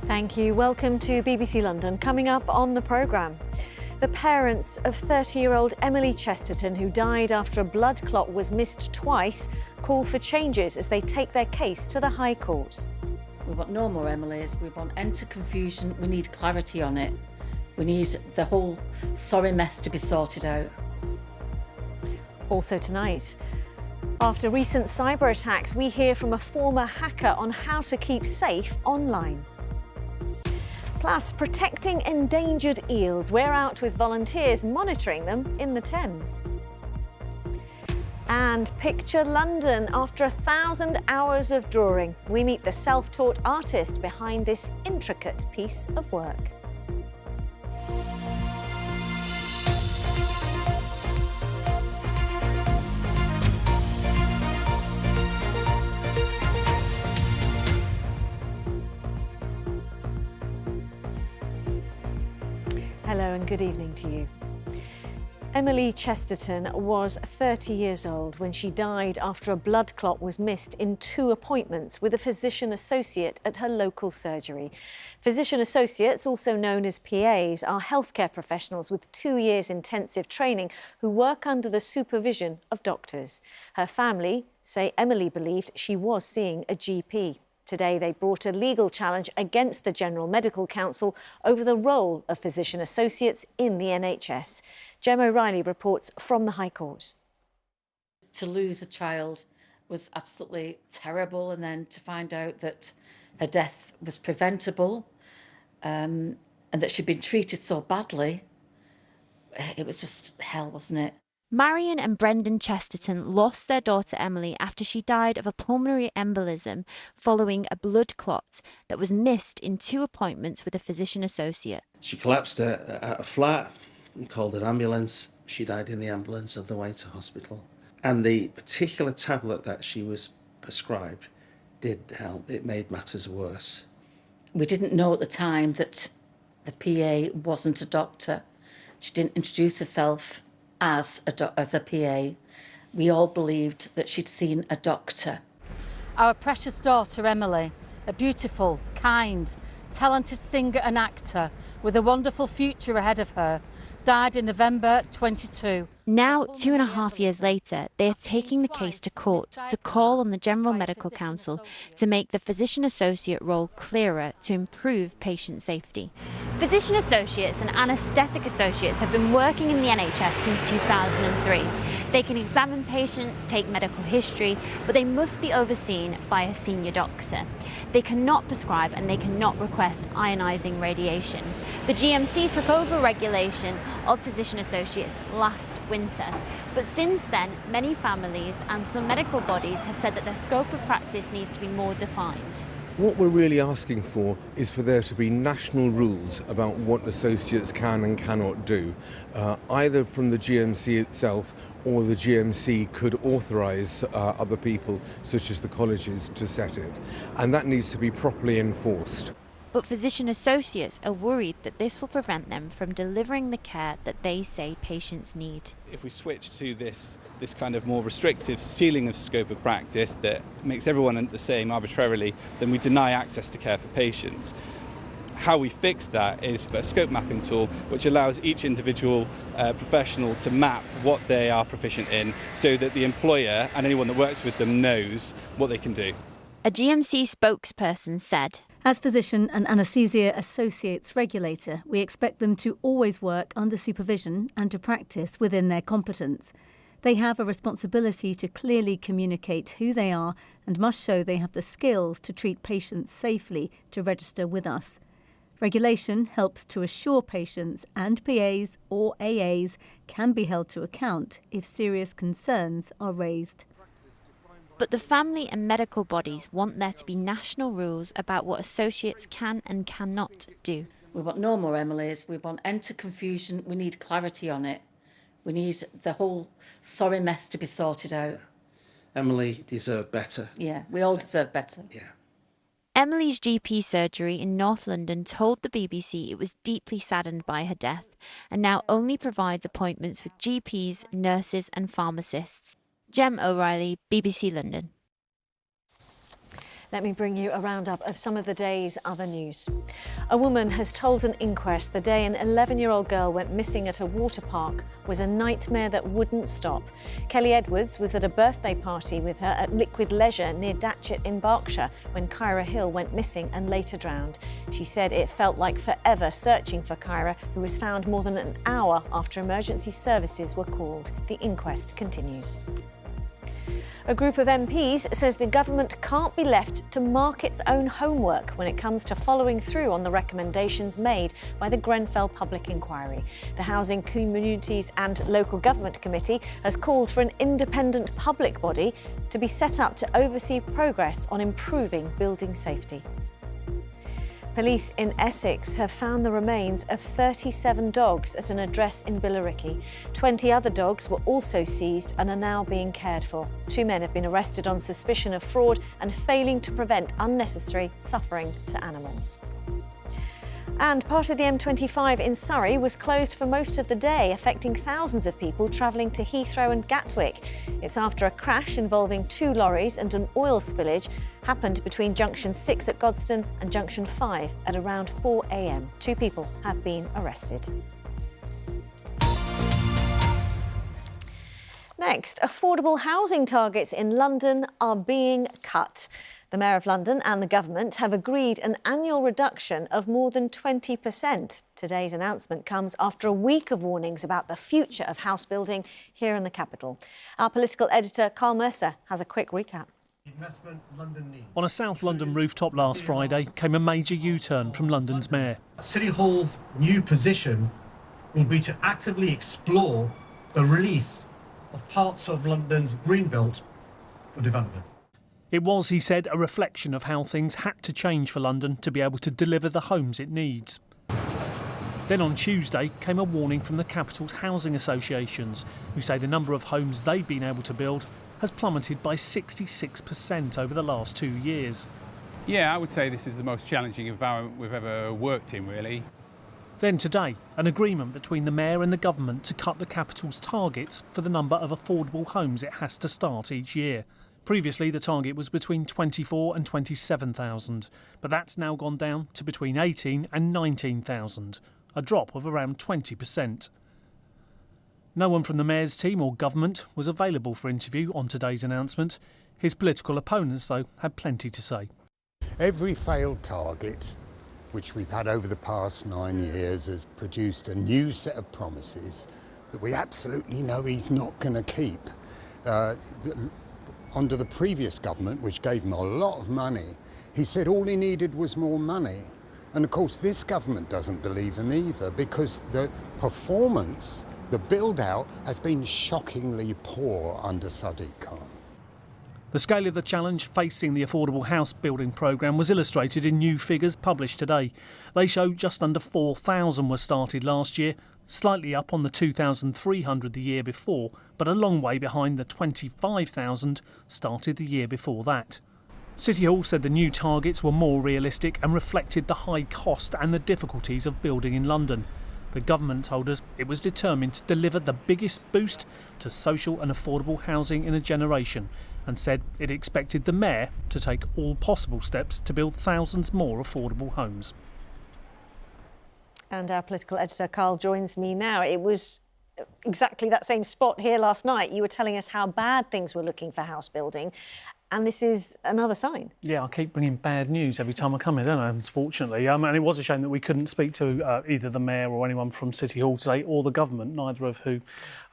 Thank you. Welcome to BBC London. Coming up on the programme, the parents of 30-year-old Emily Chesterton, who died after a blood clot was missed twice, call for changes as they take their case to the High Court. We want no more Emilys. We want end to confusion. We need clarity on it. We need the whole sorry mess to be sorted out. Also tonight, after recent cyber attacks, we hear from a former hacker on how to keep safe online. Plus, protecting endangered eels. We're out with volunteers monitoring them in the Thames. And picture London after 1,000 hours of drawing. We meet the self-taught artist behind this intricate piece of work. Hello and good evening to you. Emily Chesterton was 30 years old when she died after a blood clot was missed in 2 appointments with a physician associate at her local surgery. Physician associates, also known as PAs, are healthcare professionals with 2 years intensive training who work under the supervision of doctors. Her family say Emily believed she was seeing a GP. Today, they brought a legal challenge against the General Medical Council over the role of physician associates in the NHS. Gem O'Reilly reports from the High Court. To lose a child was absolutely terrible, and then to find out that her death was preventable and that she'd been treated so badly, it was just hell, wasn't it? Marion and Brendan Chesterton lost their daughter Emily after she died of a pulmonary embolism following a blood clot that was missed in 2 appointments with a physician associate. She collapsed at a flat and called an ambulance. She died in the ambulance on the way to hospital. And the particular tablet that she was prescribed did help. It made matters worse. We didn't know at the time that the PA wasn't a doctor. She didn't introduce herself as a PA. We all believed that she'd seen a doctor. Our precious daughter Emily, a beautiful, kind, talented singer and actor with a wonderful future ahead of her, died in November 22. Now, 2.5 years later, they are taking the case to court to call on the General Medical Council to make the physician associate role clearer to improve patient safety. Physician associates and anaesthetic associates have been working in the NHS since 2003. They can examine patients, take medical history, but they must be overseen by a senior doctor. They cannot prescribe and they cannot request ionising radiation. The GMC took over regulation of physician associates last winter, but since then many families and some medical bodies have said that their scope of practice needs to be more defined. What we're really asking for is for there to be national rules about what associates can and cannot do, either from the GMC itself or the GMC could authorise other people, such as the colleges, to set it. And that needs to be properly enforced. But physician associates are worried that this will prevent them from delivering the care that they say patients need. If we switch to this kind of more restrictive ceiling of scope of practice that makes everyone the same arbitrarily, then we deny access to care for patients. How we fix that is a scope mapping tool which allows each individual professional to map what they are proficient in so that the employer and anyone that works with them knows what they can do. A GMC spokesperson said, "As physician and anaesthesia associates regulator, we expect them to always work under supervision and to practice within their competence. They have a responsibility to clearly communicate who they are and must show they have the skills to treat patients safely to register with us. Regulation helps to assure patients and PAs or AAs can be held to account if serious concerns are raised." But the family and medical bodies want there to be national rules about what associates can and cannot do. We want no more Emilys. We want end to confusion. We need clarity on it. We need the whole sorry mess to be sorted out. Emily deserved better. Yeah, we all deserve better. Yeah. Emily's GP surgery in North London told the BBC it was deeply saddened by her death and now only provides appointments with GPs, nurses and pharmacists. Gem O'Reilly, BBC London. Let me bring you a roundup of some of the day's other news. A woman has told an inquest the day an 11-year-old girl went missing at a water park was a nightmare that wouldn't stop. Kelly Edwards was at a birthday party with her at Liquid Leisure near Datchet in Berkshire when Kyra Hill went missing and later drowned. She said it felt like forever searching for Kyra, who was found more than an hour after emergency services were called. The inquest continues. A group of MPs says the government can't be left to mark its own homework when it comes to following through on the recommendations made by the Grenfell Public Inquiry. The Housing, Communities and Local Government Committee has called for an independent public body to be set up to oversee progress on improving building safety. Police in Essex have found the remains of 37 dogs at an address in Billericay. 20 other dogs were also seized and are now being cared for. 2 men have been arrested on suspicion of fraud and failing to prevent unnecessary suffering to animals. And part of the M25 in Surrey was closed for most of the day, affecting thousands of people travelling to Heathrow and Gatwick. It's after a crash involving 2 lorries and an oil spillage happened between Junction 6 at Godstone and Junction 5 at around 4 a.m. 2 people have been arrested. Next, affordable housing targets in London are being cut. The Mayor of London and the government have agreed an annual reduction of more than 20%. Today's announcement comes after a week of warnings about the future of house building here in the capital. Our political editor, Carl Mercer, has a quick recap. Investment London needs. On a South London rooftop last Friday came a major U-turn from London's Mayor. City Hall's new position will be to actively explore the release of parts of London's green belt for development. It was, he said, a reflection of how things had to change for London to be able to deliver the homes it needs. Then on Tuesday came a warning from the capital's housing associations, who say the number of homes they've been able to build has plummeted by 66% over the last 2 years. Yeah, I would say this is the most challenging environment we've ever worked in, really. Then today, an agreement between the Mayor and the government to cut the capital's targets for the number of affordable homes it has to start each year. Previously, the target was between 24 and 27,000, but that's now gone down to between 18 and 19,000, a drop of around 20%. No one from the Mayor's team or government was available for interview on today's announcement. His political opponents, though, had plenty to say. Every failed target, which we've had over the past 9 years, has produced a new set of promises that we absolutely know he's not going to keep. Under the previous government, which gave him a lot of money, he said all he needed was more money. And of course, this government doesn't believe him either, because the performance, the build-out, has been shockingly poor under Sadiq Khan. The scale of the challenge facing the affordable house building programme was illustrated in new figures published today. They show just under 4,000 were started last year, slightly up on the 2,300 the year before, but a long way behind the 25,000 started the year before that. City Hall said the new targets were more realistic and reflected the high cost and the difficulties of building in London. The government told us it was determined to deliver the biggest boost to social and affordable housing in a generation, and said it expected the Mayor to take all possible steps to build thousands more affordable homes. And our political editor, Carl, joins me now. It was exactly that same spot here last night. You were telling us how bad things were looking for house building, and this is another sign. Yeah, I keep bringing bad news every time I come here, don't I, unfortunately. And it was a shame that we couldn't speak to either the Mayor or anyone from City Hall today, or the government, neither of who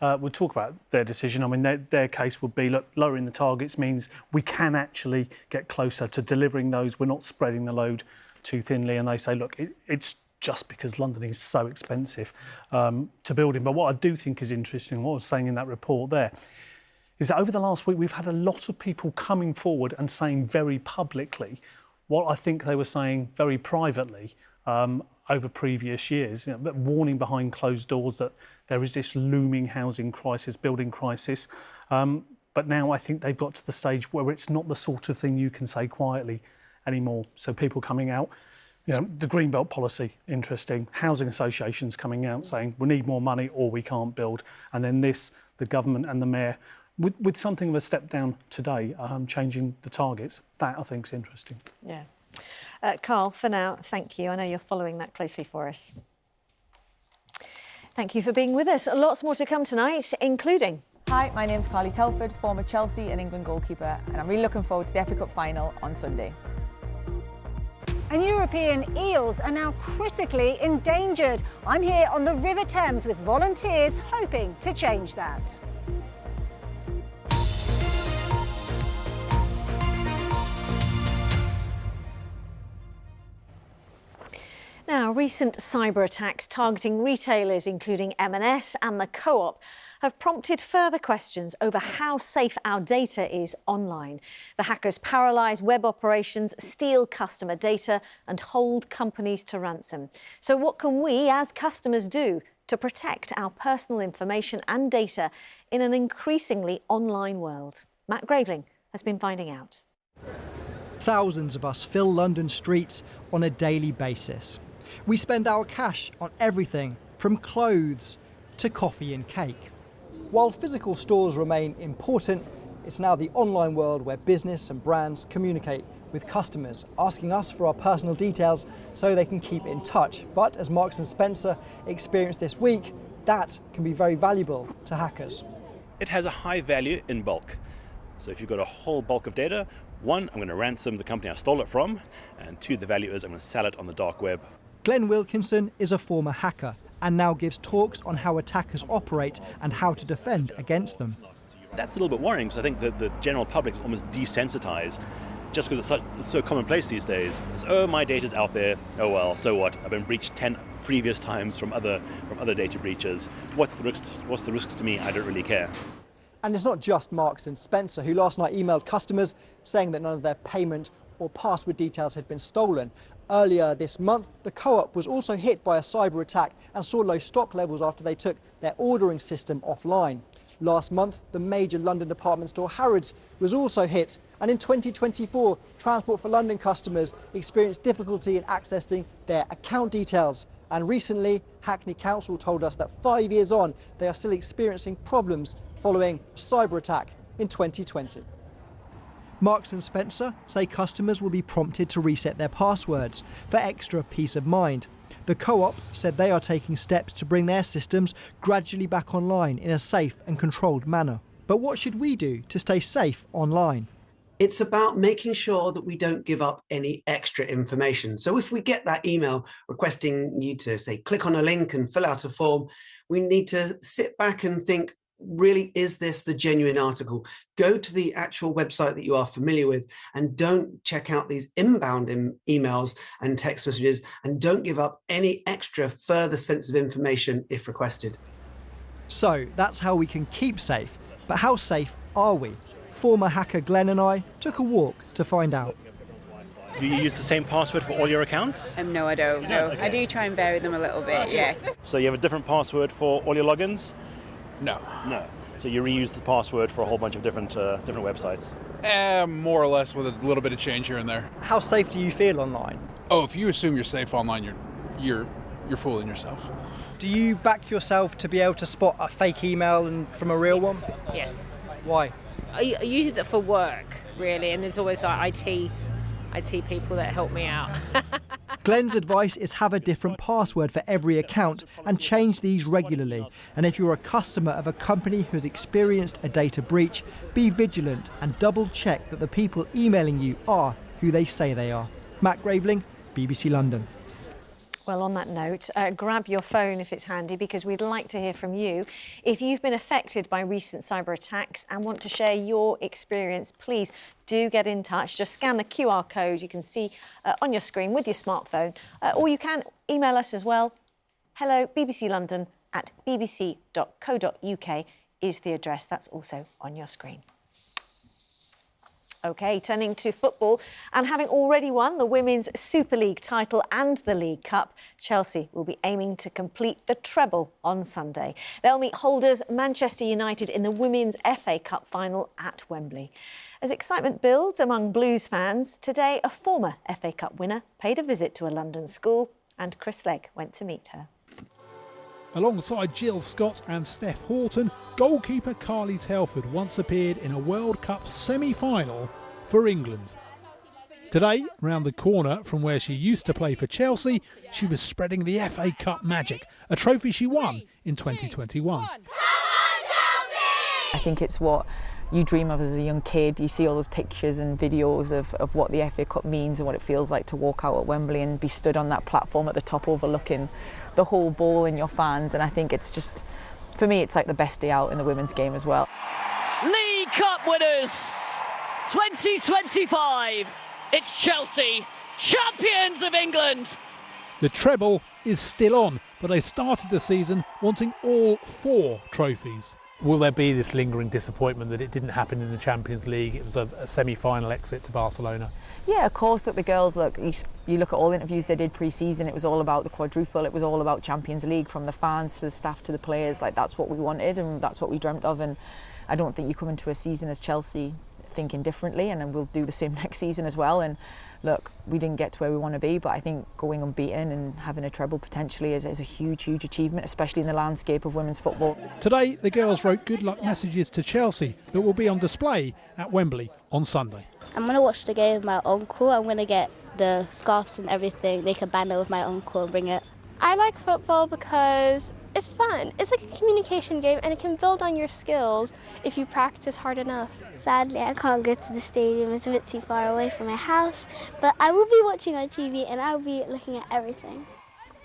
would talk about their decision. I mean, their case would be, look, lowering the targets means we can actually get closer to delivering those. We're not spreading the load too thinly. And they say, look, it's just because London is so expensive to build in. But what I do think is interesting, what I was saying in that report there, is that over the last week we've had a lot of people coming forward and saying very publicly what I think they were saying very privately over previous years, warning behind closed doors that there is this looming housing crisis, building crisis. But now I think they've got to the stage where it's not the sort of thing you can say quietly anymore. So people coming out, the Greenbelt policy, interesting. Housing associations coming out saying we need more money or we can't build. And then the government and the Mayor With something of a step down today, changing the targets, that I think is interesting. Yeah. Carl, for now, thank you. I know you're following that closely for us. Thank you for being with us. Lots more to come tonight, including... Hi, my name's Carly Telford, former Chelsea and England goalkeeper, and I'm really looking forward to the FA Cup final on Sunday. And European eels are now critically endangered. I'm here on the River Thames with volunteers hoping to change that. Now, recent cyber attacks targeting retailers, including M&S and the Co-op, have prompted further questions over how safe our data is online. The hackers paralyse web operations, steal customer data and hold companies to ransom. So what can we as customers do to protect our personal information and data in an increasingly online world? Matt Graveling has been finding out. Thousands of us fill London streets on a daily basis. We spend our cash on everything from clothes to coffee and cake. While physical stores remain important, it's now the online world where business and brands communicate with customers, asking us for our personal details so they can keep in touch. But as Marks & Spencer experienced this week, that can be very valuable to hackers. It has a high value in bulk. So if you've got a whole bulk of data, one, I'm going to ransom the company I stole it from, and two, the value is I'm going to sell it on the dark web. Glenn Wilkinson is a former hacker and now gives talks on how attackers operate and how to defend against them. That's a little bit worrying because I think that the general public is almost desensitized just because it's so commonplace these days. It's, oh, my data's out there. Oh well, so what? I've been breached 10 previous times from other data breaches. What's the risks to me? I don't really care. And it's not just Marks & Spencer, who last night emailed customers saying that none of their payment or password details had been stolen. Earlier this month, the Co-op was also hit by a cyber attack and saw low stock levels after they took their ordering system offline. Last month, the major London department store Harrods was also hit. And in 2024, Transport for London customers experienced difficulty in accessing their account details. And recently, Hackney Council told us that 5 years on, they are still experiencing problems following a cyber attack in 2020. Marks & Spencer say customers will be prompted to reset their passwords for extra peace of mind. The Co-op said they are taking steps to bring their systems gradually back online in a safe and controlled manner. But what should we do to stay safe online? It's about making sure that we don't give up any extra information. So if we get that email requesting you to, say, click on a link and fill out a form, we need to sit back and think, really, is this the genuine article? Go to the actual website that you are familiar with and don't check out these inbound emails and text messages, and don't give up any extra further sensitive information if requested. So that's how we can keep safe. But how safe are we? Former hacker Glenn and I took a walk to find out. Do you use the same password for all your accounts? No, I don't. No, okay. I do try and vary them a little bit, yes. So you have a different password for all your logins? No. No. So you reuse the password for a whole bunch of different websites? More or less, with a little bit of change here and there. How safe do you feel online? Oh, if you assume you're safe online, you're fooling yourself. Do you back yourself to be able to spot a fake email from a real one? Yes. Why? I use it for work, really, and there's always like IT people that help me out. Glenn's advice is have a different password for every account and change these regularly. And if you're a customer of a company who's experienced a data breach, be vigilant and double check that the people emailing you are who they say they are. Matt Graveling, BBC London. Well, on that note, grab your phone if it's handy, because we'd like to hear from you. If you've been affected by recent cyber attacks and want to share your experience, please do get in touch. Just scan the QR code you can see on your screen with your smartphone, or you can email us as well. Hello, bbclondon@bbc.co.uk is the address. That's also on your screen. OK, turning to football, and having already won the Women's Super League title and the League Cup, Chelsea will be aiming to complete the treble on Sunday. They'll meet holders Manchester United in the Women's FA Cup final at Wembley. As excitement builds among Blues fans, today a former FA Cup winner paid a visit to a London school, and Chris Legg went to meet her. Alongside Jill Scott and Steph Houghton, goalkeeper Carly Telford once appeared in a World Cup semi-final for England. Today, round the corner from where she used to play for Chelsea, she was spreading the FA Cup magic, a trophy she won in 2021. I think it's what you dream of as a young kid. You see all those pictures and videos of what the FA Cup means and what it feels like to walk out at Wembley and be stood on that platform at the top overlooking the whole ball and your fans. And I think it's just, for me, it's like the best day out in the women's game as well. League Cup winners 2025. It's Chelsea, champions of England. The treble is still on, but they started the season wanting all 4 trophies. Will there be this lingering disappointment that it didn't happen in the Champions League? It was a semi-final exit to Barcelona. Yeah, of course. Look, the girls, you look at all the interviews they did pre-season, it was all about the quadruple, it was all about Champions League, from the fans to the staff to the players. Like, that's what we wanted and that's what we dreamt of, and I don't think you come into a season as Chelsea thinking differently, and then we'll do the same next season as well. And look, we didn't get to where we want to be, but I think going unbeaten and having a treble potentially is a huge achievement, especially in the landscape of women's football. Today, the girls wrote good luck messages to Chelsea that will be on display at Wembley on Sunday. I'm going to watch the game with my uncle. I'm going to get the scarves and everything. They can band it with my uncle and bring it. I like football because it's fun. It's like a communication game and it can build on your skills if you practice hard enough. Sadly, I can't go to the stadium. It's a bit too far away from my house. But I will be watching on TV and I will be looking at everything.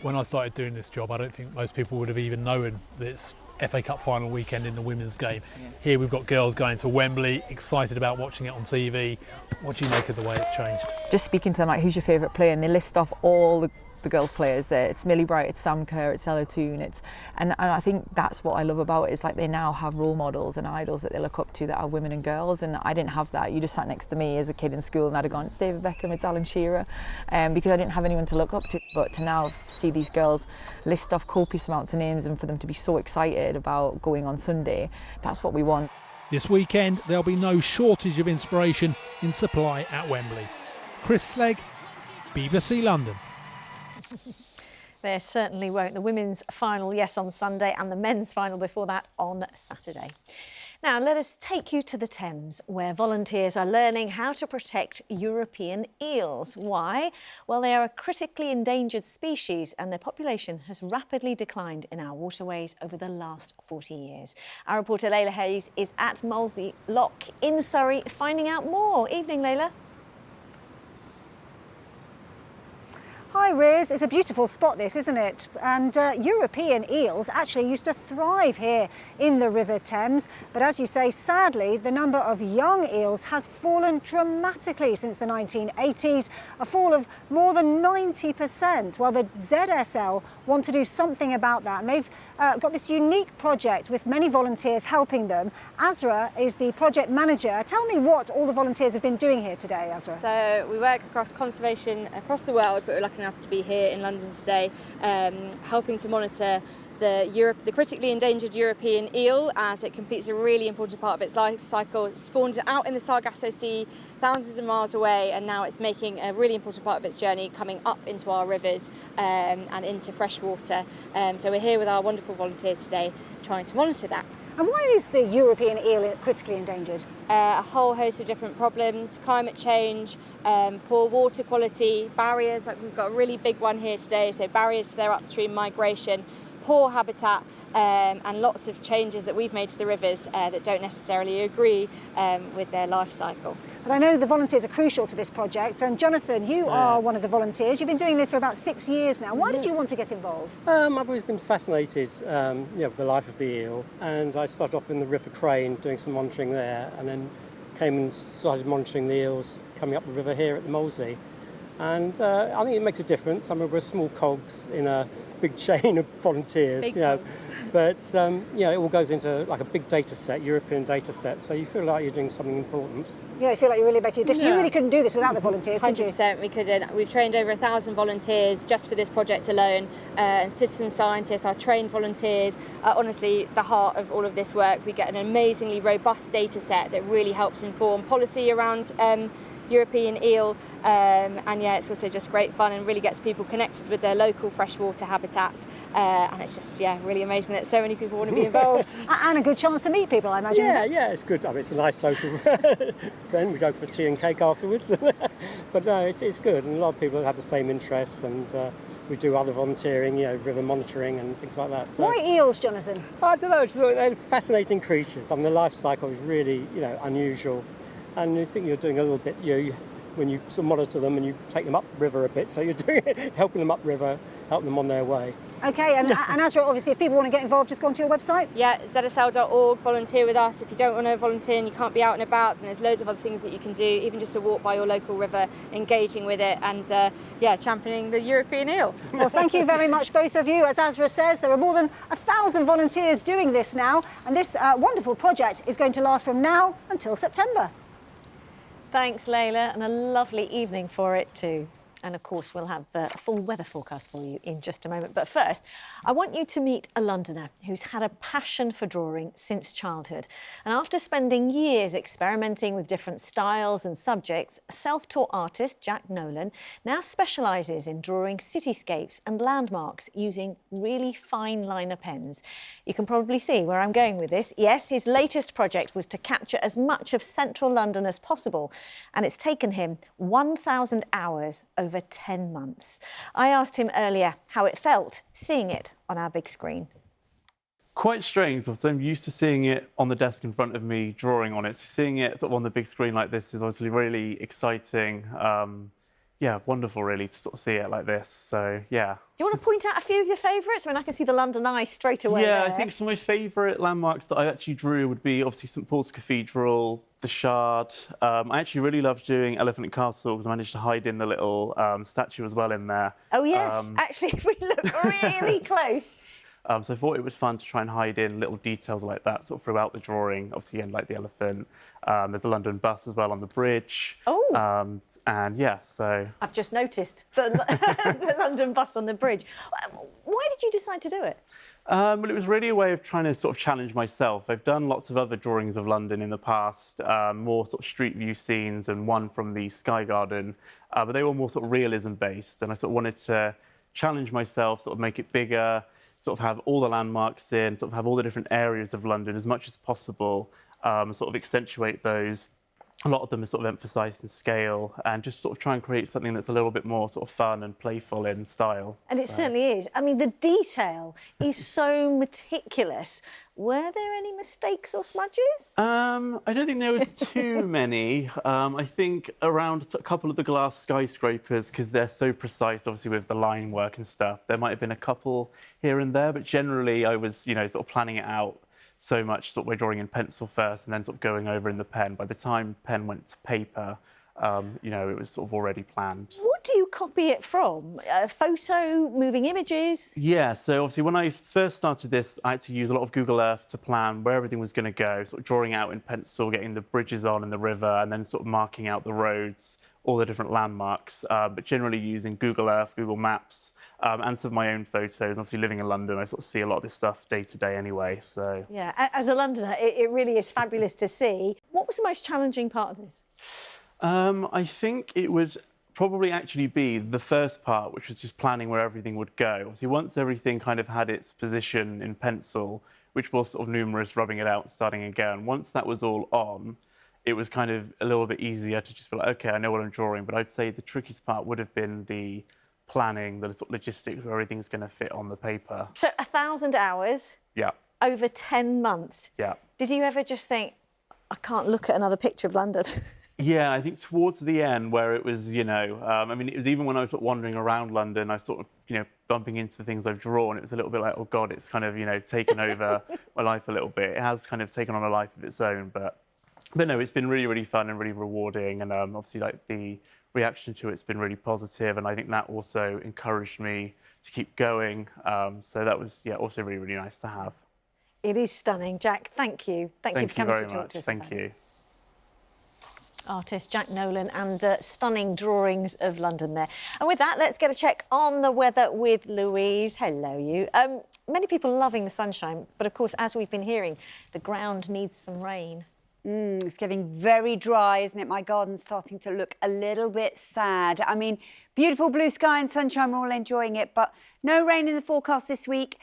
When I started doing this job, I don't think most people would have even known that it's FA Cup final weekend in the women's game. Here we've got girls going to Wembley, excited about watching it on TV. What do you make of the way it's changed? Just speaking to them, like, who's your favourite player? And they list off all the girls' players there. It's Millie Bright, it's Sam Kerr, it's Ella Toone, and I think that's what I love about it, is like they now have role models and idols that they look up to that are women and girls, and I didn't have that. You just sat next to me as a kid in school and I'd have gone, it's David Beckham, it's Alan Shearer, because I didn't have anyone to look up to. But to now see these girls list off copious amounts of names and for them to be so excited about going on Sunday, that's what we want. This weekend there'll be no shortage of inspiration in supply at Wembley. Chris Slegg, BBC London. There certainly won't. The women's final, yes, on Sunday, and the men's final before that on Saturday. Now, let us take you to the Thames, where volunteers are learning how to protect European eels. Why? Well, they are a critically endangered species and their population has rapidly declined in our waterways over the last 40 years. Our reporter Layla Hayes is at Molesey Lock in Surrey, finding out more. Evening, Layla. Hi Riz, it's a beautiful spot this, isn't it? And European eels actually used to thrive here in the River Thames. But as you say, sadly, the number of young eels has fallen dramatically since the 1980s, a fall of more than 90%. Well, the ZSL want to do something about that. And they've got this unique project with many volunteers helping them. Azra is the project manager. Tell me what all the volunteers have been doing here today, Azra. So we work across conservation across the world, but we're lucky enough to be here in London today, helping to monitor the critically endangered European eel as it completes a really important part of its life cycle. It spawned out in the Sargasso Sea thousands of miles away, and now it's making a really important part of its journey coming up into our rivers and into fresh water. So we're here with our wonderful volunteers today trying to monitor that. And why is the European eel critically endangered? A whole host of different problems: climate change, poor water quality, barriers, like we've got a really big one here today, so barriers to their upstream migration, poor habitat, and lots of changes that we've made to the rivers that don't necessarily agree with their life cycle. But I know the volunteers are crucial to this project, and Jonathan, you are one of the volunteers. You've been doing this for about 6 years now. Why did you want to get involved? I've always been fascinated with the life of the eel, and I started off in the River Crane doing some monitoring there, and then came and started monitoring the eels coming up the river here at the Molesey. And I think it makes a difference. I mean, we're small cogs in a big chain of volunteers, but it all goes into like a big data set, European data set, so you feel like you're doing something important. Yeah, you feel like you're really making a difference. You really couldn't do this without the volunteers, could you? 100% we couldn't. We've trained over 1,000 volunteers just for this project alone, and citizen scientists, our trained volunteers, are honestly the heart of all of this work. We get an amazingly robust data set that really helps inform policy around European eel, and yeah, it's also just great fun and really gets people connected with their local freshwater habitats, and it's just, yeah, really amazing that so many people want to be involved. And a good chance to meet people, I imagine. Yeah, it's good. I mean, it's a nice social friend. We go for tea and cake afterwards. But no, it's good, and a lot of people have the same interests, and we do other volunteering, river monitoring and things like that. So, why eels, Jonathan? I don't know, they're fascinating creatures. I mean, the life cycle is really, unusual, and you think you're doing a little bit, when you sort of monitor them and you take them upriver a bit, so you're doing it, helping them upriver, helping them on their way. Okay, and Azra, obviously, if people want to get involved, just go onto your website. Yeah, ZSL.org, volunteer with us. If you don't want to volunteer and you can't be out and about, then there's loads of other things that you can do, even just a walk by your local river, engaging with it, and championing the European eel. Well, thank you very much, both of you. As Azra says, there are more than 1,000 volunteers doing this now, and this wonderful project is going to last from now until September. Thanks, Layla, and a lovely evening for it too. And of course, we'll have a full weather forecast for you in just a moment. But first, I want you to meet a Londoner who's had a passion for drawing since childhood. And after spending years experimenting with different styles and subjects, self-taught artist Jack Nolan now specialises in drawing cityscapes and landmarks using really fine liner pens. You can probably see where I'm going with this. Yes, his latest project was to capture as much of central London as possible, and it's taken him 1,000 hours over 10 months. I asked him earlier how it felt seeing it on our big screen. Quite strange, so I'm used to seeing it on the desk in front of me, drawing on it. So seeing it sort of on the big screen like this is obviously really exciting. Yeah, wonderful really to sort of see it like this, so yeah. Do you want to point out a few of your favourites? I mean, I can see the London Eye straight away. Yeah, there. I think some of my favourite landmarks that I actually drew would be obviously St Paul's Cathedral, the Shard. I actually really loved doing Elephant and Castle because I managed to hide in the little statue as well in there. Oh yes, actually if we look really close. So I thought it was fun to try and hide in little details like that sort of throughout the drawing. Obviously, again, like the elephant. There's a London bus as well on the bridge. Oh. And yeah, so... I've just noticed the London bus on the bridge. Why did you decide to do it? Well, it was really a way of trying to sort of challenge myself. I've done lots of other drawings of London in the past, more sort of street view scenes and one from the Sky Garden, but they were more sort of realism based. And I sort of wanted to challenge myself, sort of make it bigger, sort of have all the landmarks in, sort of have all the different areas of London as much as possible, sort of accentuate those. A lot of them are sort of emphasised in scale and just sort of try and create something that's a little bit more sort of fun and playful in style. And it certainly is. I mean, the detail is so meticulous. Were there any mistakes or smudges? I don't think there was too many. I think around a couple of the glass skyscrapers, because they're so precise, obviously, with the line work and stuff, there might have been a couple here and there, but generally I was, sort of planning it out so much, sort of we're drawing in pencil first and then sort of going over in the pen. By the time pen went to paper, it was sort of already planned. What do you copy it from? A photo, moving images? Yeah, so obviously when I first started this, I had to use a lot of Google Earth to plan where everything was going to go, sort of drawing out in pencil, getting the bridges on in the river, and then sort of marking out the roads, all the different landmarks, but generally using Google Earth, Google Maps, and some of my own photos. Obviously living in London, I sort of see a lot of this stuff day to day anyway, so... Yeah, as a Londoner, it really is fabulous to see. What was the most challenging part of this? I think it would probably actually be the first part, which was just planning where everything would go. Obviously, once everything kind of had its position in pencil, which was sort of numerous, rubbing it out, starting again, once that was all on, it was kind of a little bit easier to just be like, OK, I know what I'm drawing. But I'd say the trickiest part would have been the planning, the sort of logistics where everything's going to fit on the paper. So 1,000 hours? Yeah. Over 10 months? Yeah. Did you ever just think, I can't look at another picture of London? Yeah, I think towards the end where it was, I mean, it was even when I was sort of wandering around London, I was sort of, bumping into the things I've drawn. It was a little bit like, oh, God, it's kind of, taken over my life a little bit. It has kind of taken on a life of its own. But no, it's been really, really fun and really rewarding. And obviously, like, the reaction to it's been really positive. And I think that also encouraged me to keep going. So that was, also really, really nice to have. It is stunning. Jack, thank you. Thank you for coming to talk to us. Thank you. Artist Jack Nolan and stunning drawings of London there. And with that, let's get a check on the weather with Louise. Hello, you. Many people loving the sunshine, but of course, as we've been hearing, the ground needs some rain. It's getting very dry, isn't it? My garden's starting to look a little bit sad. I mean, beautiful blue sky and sunshine, we're all enjoying it, but no rain in the forecast this week.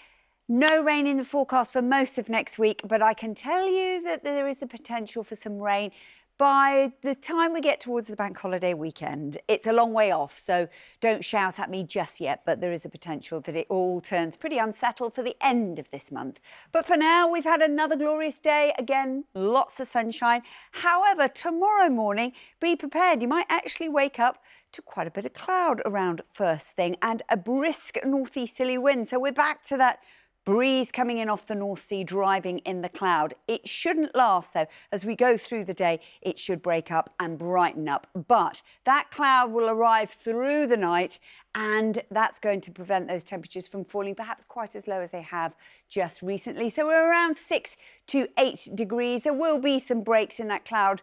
No rain in the forecast for most of next week, but I can tell you that there is the potential for some rain by the time we get towards the bank holiday weekend. It's a long way off, so don't shout at me just yet, but there is a potential that it all turns pretty unsettled for the end of this month. But for now, we've had another glorious day. Again, lots of sunshine. However, tomorrow morning, be prepared. You might actually wake up to quite a bit of cloud around first thing and a brisk northeasterly wind. So we're back to that breeze coming in off the North Sea, driving in the cloud. It shouldn't last, though. As we go through the day, it should break up and brighten up. But that cloud will arrive through the night, and that's going to prevent those temperatures from falling perhaps quite as low as they have just recently. So we're around 6 to 8 degrees. There will be some breaks in that cloud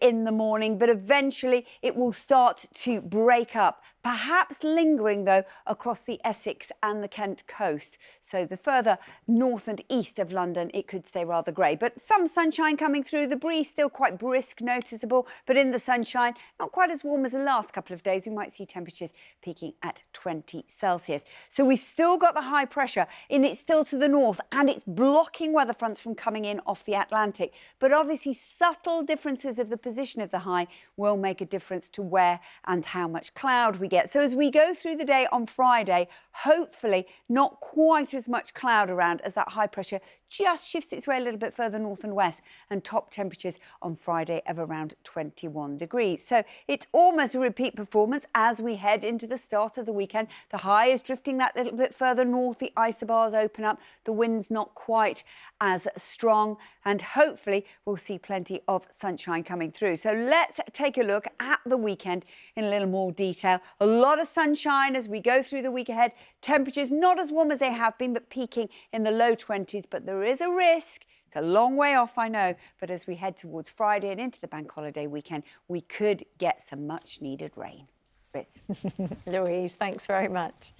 in the morning, but eventually it will start to break up, perhaps lingering, though, across the Essex and the Kent coast. So the further north and east of London, it could stay rather grey. But some sunshine coming through. The breeze still quite brisk, noticeable, but in the sunshine, not quite as warm as the last couple of days. We might see temperatures peaking at 20 Celsius. So we've still got the high pressure, and it's still to the north, and it's blocking weather fronts from coming in off the Atlantic. But obviously, subtle differences of the position of the high will make a difference to where and how much cloud we get. So as we go through the day on Friday, hopefully not quite as much cloud around as that high pressure just shifts its way a little bit further north and west, and top temperatures on Friday of around 21 degrees. So it's almost a repeat performance as we head into the start of the weekend. The high is drifting that little bit further north. The isobars open up. The wind's not quite as strong, and hopefully we'll see plenty of sunshine coming through. So let's take a look at the weekend in a little more detail. A lot of sunshine as we go through the week ahead. Temperatures not as warm as they have been, but peaking in the low 20s. But there is a risk. It's a long way off, I know, but as we head towards Friday and into the bank holiday weekend, we could get some much needed rain. Louise, thanks very much.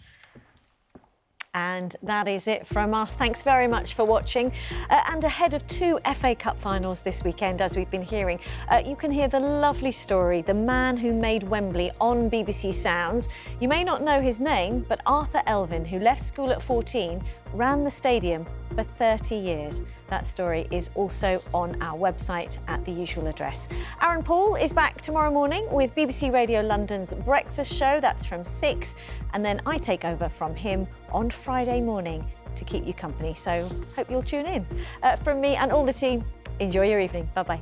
And that is it from us. Thanks very much for watching. And ahead of 2 FA Cup finals this weekend, as we've been hearing, you can hear the lovely story, The Man Who Made Wembley, on BBC Sounds. You may not know his name, but Arthur Elvin, who left school at 14, ran the stadium for 30 years. That story is also on our website at the usual address. Aaron Paul is back tomorrow morning with BBC Radio London's breakfast show. That's from 6. And then I take over from him on Friday morning to keep you company. So hope you'll tune in. From me and all the team, enjoy your evening. Bye-bye.